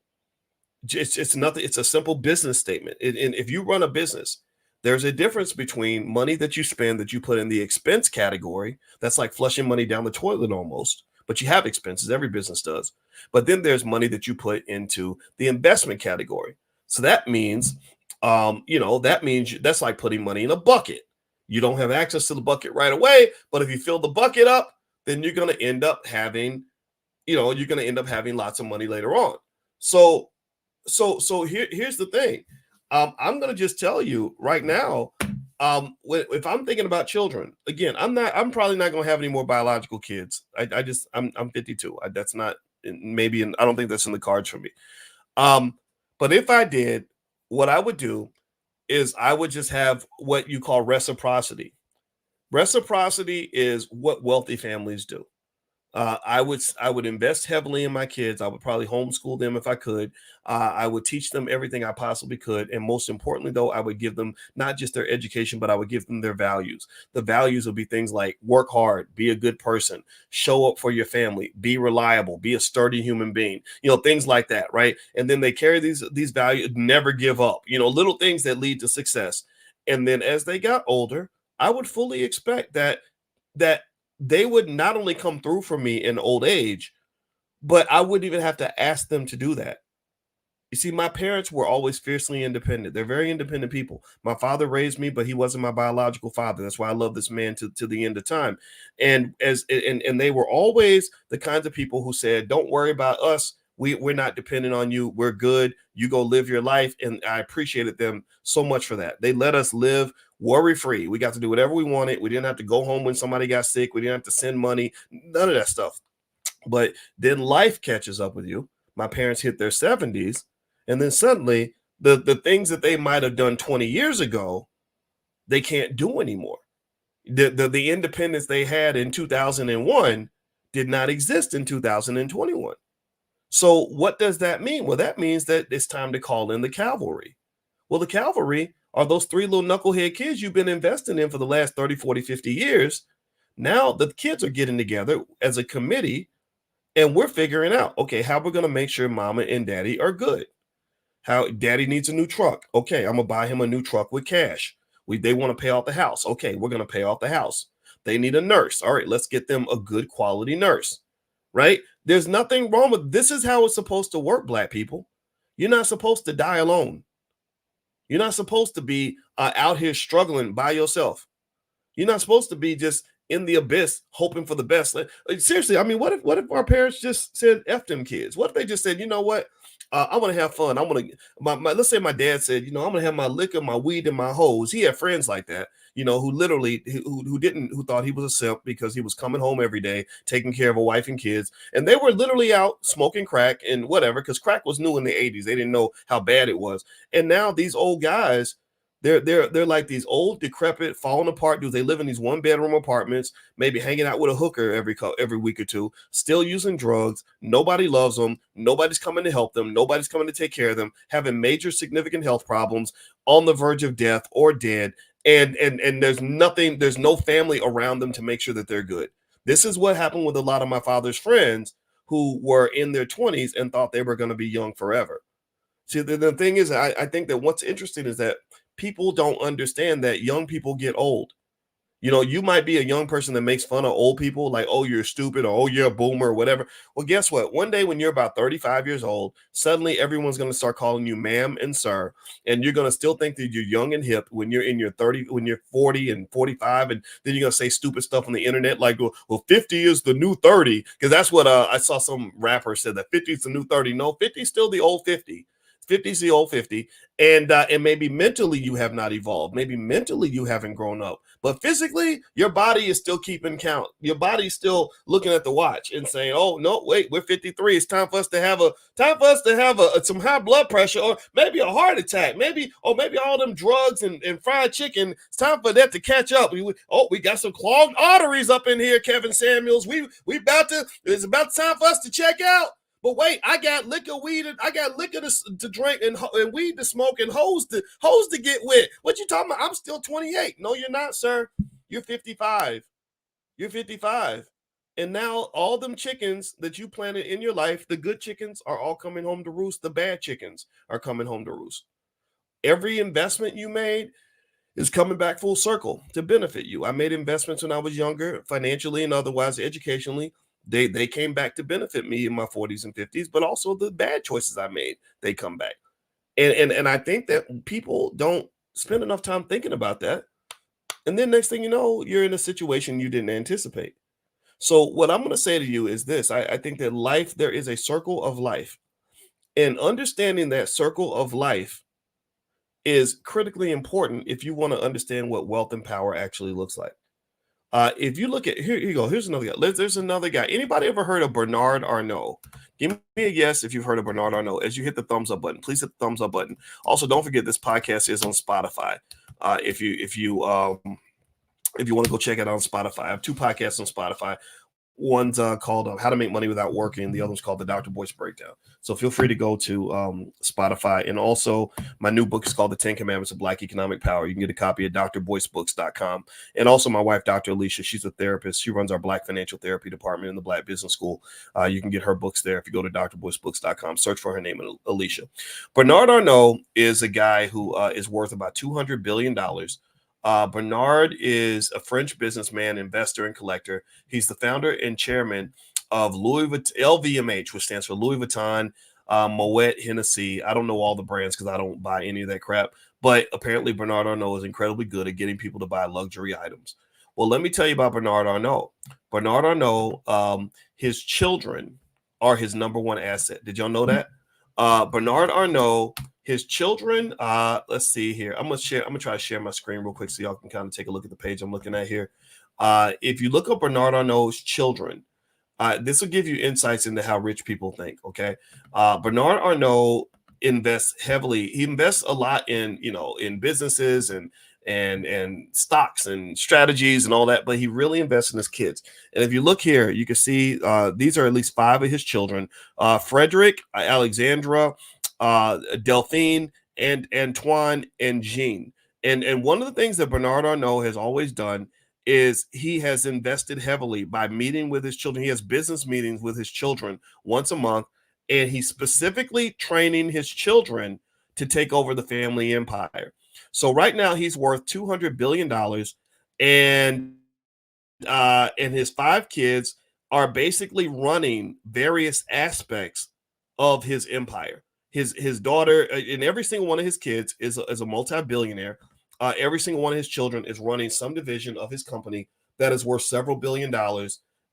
It's nothing. It's a simple business statement. And if you run a business, there's a difference between money that you spend that you put in the expense category. That's like flushing money down the toilet almost. But you have expenses. Every business does. But then there's money that you put into the investment category. So that means, that means that's like putting money in a bucket. You don't have access to the bucket right away, but if you fill the bucket up, then you're going to end up having, lots of money later on. So here's the thing. I'm going to just tell you right now, if I'm thinking about children, again, I'm probably not going to have any more biological kids. I'm 52. I don't think that's in the cards for me. But if I did, what I would do is I would just have what you call reciprocity. Reciprocity is what wealthy families do. I would invest heavily in my kids. I would probably homeschool them if I could. I would teach them everything I possibly could. And most importantly, though, I would give them not just their education, but I would give them their values. The values would be things like work hard, be a good person, show up for your family, be reliable, be a sturdy human being, things like that, right? And then they carry these values, never give up, little things that lead to success. And then as they got older, I would fully expect that they would not only come through for me in old age, but I wouldn't even have to ask them to do that. You see, my parents were always fiercely independent. They're very independent people. My father raised me, but he wasn't my biological father. That's why I love this man to the end of time. And they were always the kinds of people who said, "Don't worry about us. We're not dependent on you. We're good. You go live your life." And I appreciated them so much for that. They let us live worry-free. We got to do whatever we wanted. We didn't have to go home when somebody got sick. We didn't have to send money, none of that stuff. But then life catches up with you. My parents hit their 70s, and then suddenly the things that they might have done 20 years ago, they can't do anymore. The independence they had in 2001 did not exist in 2021. So what does that mean? Well, that means that it's time to call in the cavalry. Well, the cavalry are those 3 little knucklehead kids you've been investing in for the last 30, 40, 50 years. Now the kids are getting together as a committee, and we're figuring out, okay, how we're going to make sure mama and daddy are good. How daddy needs a new truck. Okay, I'm going to buy him a new truck with cash. They want to pay off the house. Okay, we're going to pay off the house. They need a nurse. All right, let's get them a good quality nurse, right? There's nothing wrong with this. Is how it's supposed to work, Black people. You're not supposed to die alone. You're not supposed to be out here struggling by yourself. You're not supposed to be just in the abyss hoping for the best. Seriously, I mean, what if our parents just said F them kids? What if they just said, you know what? I want to have fun. I want to, let's say my dad said, I'm going to have my liquor, my weed, and my hoes. He had friends like that, who literally, who thought he was a simp because he was coming home every day, taking care of a wife and kids. And they were literally out smoking crack and whatever, because crack was new in the 80s. They didn't know how bad it was. And now these old guys, they're like these old, decrepit, falling apart dudes. They live in these 1-bedroom apartments, maybe hanging out with a hooker every week or two, still using drugs. Nobody loves them. Nobody's coming to help them. Nobody's coming to take care of them, having major significant health problems, on the verge of death or dead. And there's no family around them to make sure that they're good. This is what happened with a lot of my father's friends who were in their 20s and thought they were going to be young forever. See, the thing is, I think that what's interesting is that people don't understand that young people get old. You might be a young person that makes fun of old people, like, oh, you're stupid, or oh, you're a boomer, or whatever. Well, guess what? One day when you're about 35 years old, suddenly everyone's going to start calling you ma'am and sir, and you're going to still think that you're young and hip when you're in your 30, when you're 40 and 45, and then you're going to say stupid stuff on the internet like, well, 50 is the new 30, because that's what I saw some rapper said, that 50 is the new 30. No, 50 is still the old 50. 50 is the old 50, and maybe mentally you have not evolved. Maybe mentally you haven't grown up, but physically your body is still keeping count. Your body's still looking at the watch and saying, "Oh no, wait, we're 53. It's time for us to have some high blood pressure, or maybe a heart attack. Maybe all them drugs and fried chicken. It's time for that to catch up. We got some clogged arteries up in here, Kevin Samuels. It's about time for us to check out." But wait, I got liquor to drink and weed to smoke and hoes to get with. What you talking about? I'm still 28. No, you're not, sir. You're 55. You're 55. And now all them chickens that you planted in your life, the good chickens are all coming home to roost. The bad chickens are coming home to roost. Every investment you made is coming back full circle to benefit you. I made investments when I was younger, financially and otherwise, educationally. They came back to benefit me in my 40s and 50s, but also the bad choices I made, they come back. And I think that people don't spend enough time thinking about that. And then next thing you know, you're in a situation you didn't anticipate. So what I'm going to say to you is this. I think that life, there is a circle of life. And understanding that circle of life is critically important if you want to understand what wealth and power actually looks like. If you look at, here you go, here's another guy. There's another guy. Anybody ever heard of Bernard Arnault? Give me a yes if you've heard of Bernard Arnault. As you hit the thumbs up button, please hit the thumbs up button. Also, don't forget this podcast is on Spotify. If you want to go check it out on Spotify, I have 2 podcasts on Spotify. One's called How to Make Money Without Working. The other one's called The Dr. Boyce Breakdown. So feel free to go to Spotify. And also, my new book is called The 10 Commandments of Black Economic Power. You can get a copy at drboycebooks.com. And also, my wife, Dr. Alicia, she's a therapist. She runs our Black Financial Therapy department in the Black Business School. You can get her books there if you go to drboycebooks.com. Search for her name, Alicia. Bernard Arnault is a guy who is worth about $200 billion. Bernard is a French businessman, investor, and collector. He's the founder and chairman of LVMH, which stands for Louis Vuitton, Moet, Hennessy. I don't know all the brands because I don't buy any of that crap. But apparently Bernard Arnault is incredibly good at getting people to buy luxury items. Well, let me tell you about Bernard Arnault. Bernard Arnault, his children are his number one asset. Did y'all know that? Bernard Arnault, his children, let's see here. I'm gonna try to share my screen real quick so y'all can kind of take a look at the page I'm looking at here. If you look up Bernard Arnault's children, this will give you insights into how rich people think. Okay. Bernard Arnault invests heavily. He invests a lot in businesses and stocks and strategies and all that, but he really invests in his kids. And if you look here, you can see these are at least 5 of his children: Frederick, Alexandra, Delphine, and Antoine, and Jean. And one of the things that Bernard Arnault has always done is he has invested heavily by meeting with his children. He has business meetings with his children once a month, and he's specifically training his children to take over the family empire. So right now he's worth $200 billion, and his 5 kids are basically running various aspects of his empire. His daughter and every single one of his kids is a multi-billionaire. Every single one of his children is running some division of his company that is worth several $billion.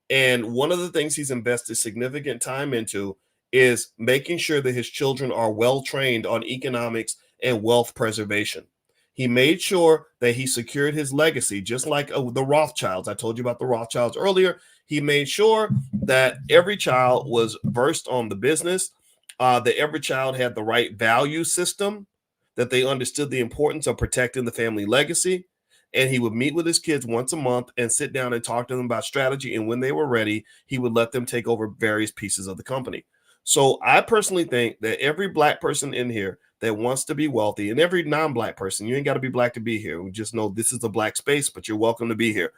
And one of the things he's invested significant time into is making sure that his children are well trained on economics and wealth preservation. He made sure that he secured his legacy, just like the Rothschilds. I told you about the Rothschilds earlier. He made sure that every child was versed on the business, that every child had the right value system, that they understood the importance of protecting the family legacy. And he would meet with his kids once a month and sit down and talk to them about strategy. And when they were ready, he would let them take over various pieces of the company. So I personally think that every Black person in here that wants to be wealthy, and every non-Black person, you ain't got to be Black to be here. We just know this is the Black space, but you're welcome to be here.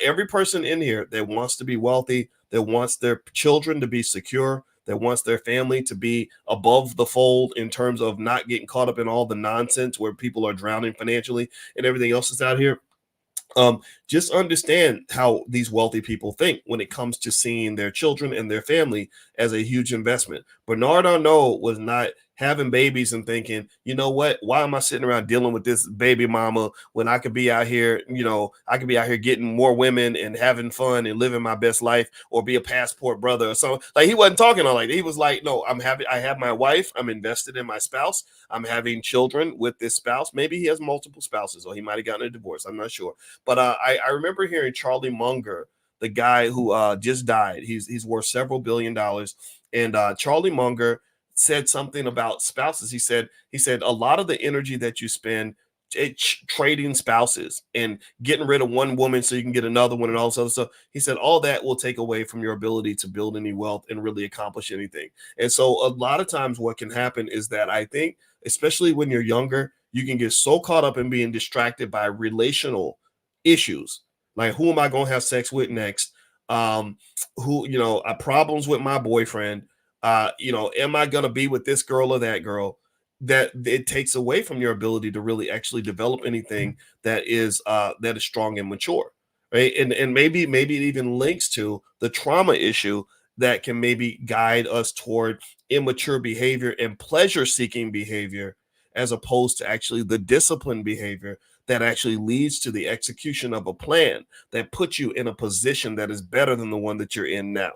Every person in here that wants to be wealthy, that wants their children to be secure, that wants their family to be above the fold in terms of not getting caught up in all the nonsense where people are drowning financially and everything else is out here. Just understand how these wealthy people think when it comes to seeing their children and their family as a huge investment. Bernard Arnault was not having babies and thinking, you know what, why am I sitting around dealing with this baby mama when I could be out here, I could be out here getting more women and having fun and living my best life, or be a passport brother or something. Like, he wasn't talking all like that. He was like, no, I have my wife, I'm invested in my spouse, I'm having children with this spouse. Maybe he has multiple spouses, or he might have gotten a divorce, I'm not sure. But I remember hearing Charlie Munger, the guy who just died. He's worth several $1 billion. And Charlie Munger said something about spouses. He said a lot of the energy that you spend trading spouses and getting rid of one woman so you can get another one and all this other stuff. He said all that will take away from your ability to build any wealth and really accomplish anything. And so a lot of times what can happen is that I think, especially when you're younger, you can get so caught up in being distracted by relational issues. Like, who am I going to have sex with next? Problems with my boyfriend. Am I going to be with this girl or that girl? That it takes away from your ability to really actually develop anything that is strong and mature, right? And maybe it even links to the trauma issue that can maybe guide us toward immature behavior and pleasure-seeking behavior, as opposed to actually the disciplined behavior that actually leads to the execution of a plan that puts you in a position that is better than the one that you're in now.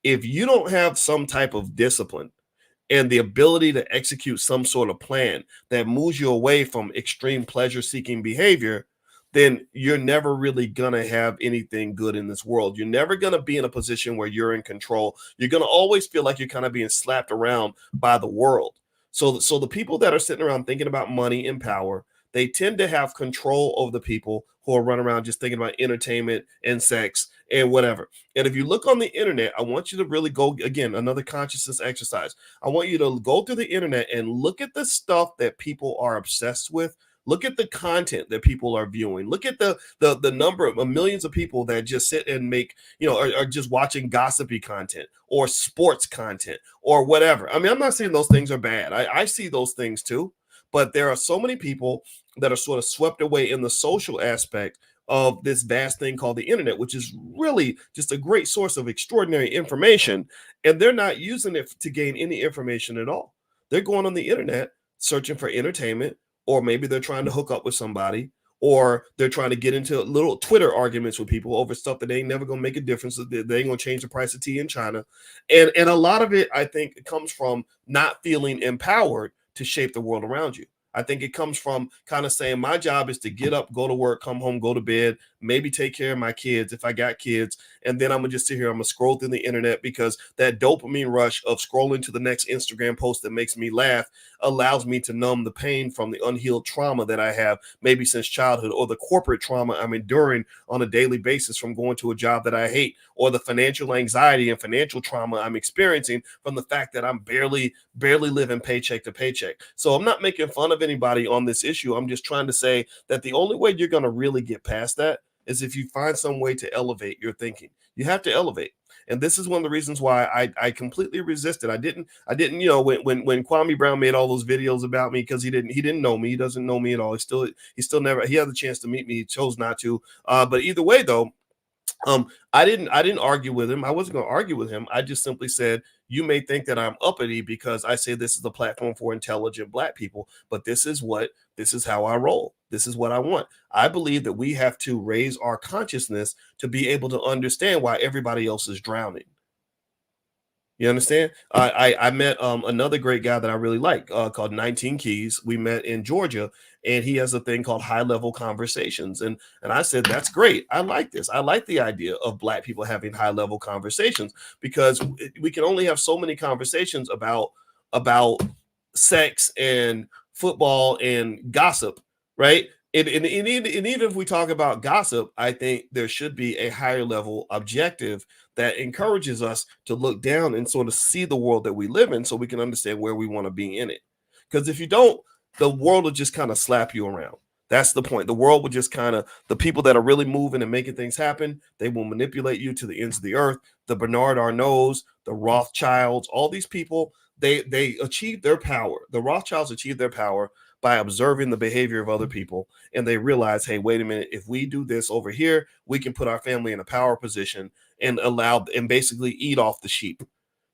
If you don't have some type of discipline and the ability to execute some sort of plan that moves you away from extreme pleasure-seeking behavior, then you're never really going to have anything good in this world. You're never going to be in a position where you're in control. You're going to always feel like you're kind of being slapped around by the world. So the people that are sitting around thinking about money and power, they tend to have control over the people who are running around just thinking about entertainment and sex and whatever. And if you look on the internet, I want you to really go, again, another consciousness exercise. I want you to go through the internet and look at the stuff that people are obsessed with. Look at the content that people are viewing. Look at the number of millions of people that just sit and make, are just watching gossipy content or sports content or whatever. I mean, I'm not saying those things are bad. I see those things too. But there are so many people that are sort of swept away in the social aspect of this vast thing called the internet, which is really just a great source of extraordinary information. And they're not using it to gain any information at all. They're going on the internet searching for entertainment, or maybe they're trying to hook up with somebody, or they're trying to get into little Twitter arguments with people over stuff that they ain't never going to make a difference. They ain't going to change the price of tea in China. And a lot of it, I think, comes from not feeling empowered to shape the world around you. I think it comes from kind of saying my job is to get up, go to work, come home, go to bed, maybe take care of my kids if I got kids. And then I'm going to just sit here. I'm going to scroll through the internet, because that dopamine rush of scrolling to the next Instagram post that makes me laugh allows me to numb the pain from the unhealed trauma that I have maybe since childhood, or the corporate trauma I'm enduring on a daily basis from going to a job that I hate, or the financial anxiety and financial trauma I'm experiencing from the fact that I'm barely living paycheck to paycheck. So I'm not making fun of anybody on this issue. I'm just trying to say that the only way you're going to really get past that is if you find some way to elevate your thinking. You have to elevate. And this is one of the reasons why I completely resisted. I didn't, when Kwame Brown made all those videos about me, because he didn't know me. He doesn't know me at all. He still never, he had the chance to meet me. He chose not to. But either way though, I didn't argue with him. I wasn't going to argue with him. I just simply said, you may think that I'm uppity because I say this is a platform for intelligent Black people, but this is how I roll. This is what I want. I believe that we have to raise our consciousness to be able to understand why everybody else is drowning. You understand? I met another great guy that I really like called 19 Keys. We met in Georgia, and he has a thing called High Level Conversations. And I said, that's great. I like this. I like the idea of Black people having high level conversations, because we can only have so many conversations about sex and football and gossip, right? And even if we talk about gossip, I think there should be a higher level objective that encourages us to look down and sort of see the world that we live in, so we can understand where we want to be in it. Because if you don't, the world will just kind of slap you around. That's the point. The world will just kind of, the people that are really moving and making things happen, they will manipulate you to the ends of the earth. The Bernard Arnaults, the Rothschilds, all these people, they achieve their power. The Rothschilds achieve their power by observing the behavior of other people, and they realize, hey, wait a minute, if we do this over here, we can put our family in a power position and basically eat off the sheep.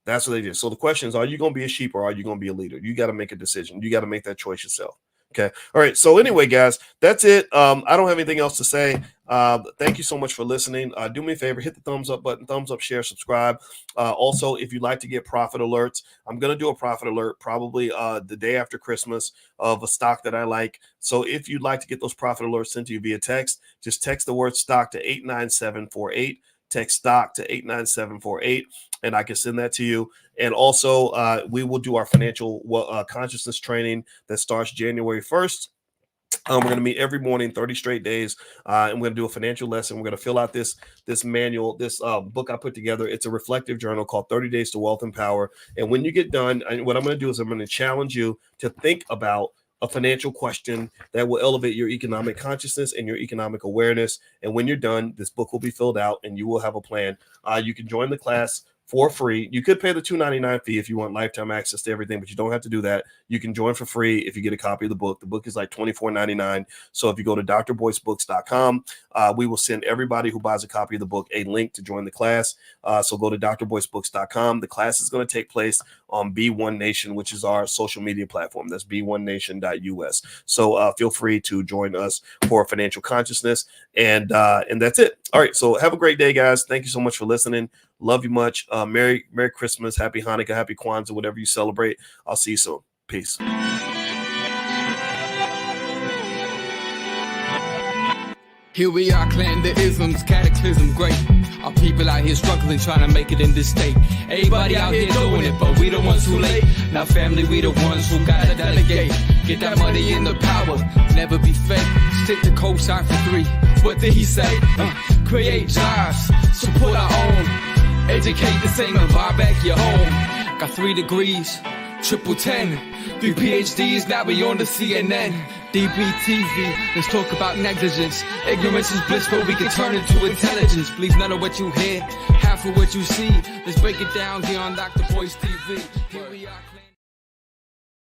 That's what they did. So the question is, are you going to be a sheep or are you going to be a leader? You got to make a decision. You got to make that choice yourself. Okay. All right. So anyway, guys, that's it. I don't have anything else to say. Thank you so much for listening. Do me a favor, hit the thumbs up button, thumbs up, share, subscribe. Also, if you'd like to get profit alerts, I'm going to do a profit alert probably the day after Christmas of a stock that I like. So if you'd like to get those profit alerts sent to you via text, just text the word stock to 89748. Text stock to 89748, and I can send that to you. And also, we will do our financial consciousness training that starts January 1st. We're going to meet every morning, 30 straight days, and we're going to do a financial lesson. We're going to fill out this manual, this book I put together. It's a reflective journal called 30 Days to Wealth and Power. And when you get done, what I'm going to do is I'm going to challenge you to think about a financial question that will elevate your economic consciousness and your economic awareness. And when you're done, this book will be filled out and you will have a plan. You can join the class for free. You could pay the $2.99 fee if you want lifetime access to everything, but you don't have to do that. You can join for free if you get a copy of the book. The book is like $24.99. So if you go to drboycebooks.com, we will send everybody who buys a copy of the book a link to join the class. So go to drboycebooks.com. The class is going to take place on B1 Nation, which is our social media platform. That's b1nation.us. So feel free to join us for financial consciousness. And that's it. All right. So have a great day, guys. Thank you so much for listening. Love you much. Merry Christmas, Happy Hanukkah, Happy Kwanzaa, whatever you celebrate. I'll see you soon. Peace. Here we are, clan the isms, cataclysm great. Our people out here struggling, trying to make it in this state. Everybody out here doing it, but we the ones who late. Now family, we the ones who gotta delegate. Get that money in the power, never be fake. Stick to cosign for 3. What did he say? Create jobs, support our own. Educate the same and buy back your home. Got 3 degrees, triple 10. 3 PhDs, now we on the CNN. DBTV, let's talk about negligence. Ignorance is bliss, but we can turn it to intelligence. Believe none of what you hear, half of what you see. Let's break it down here on Dr. Boyce TV. Here we are.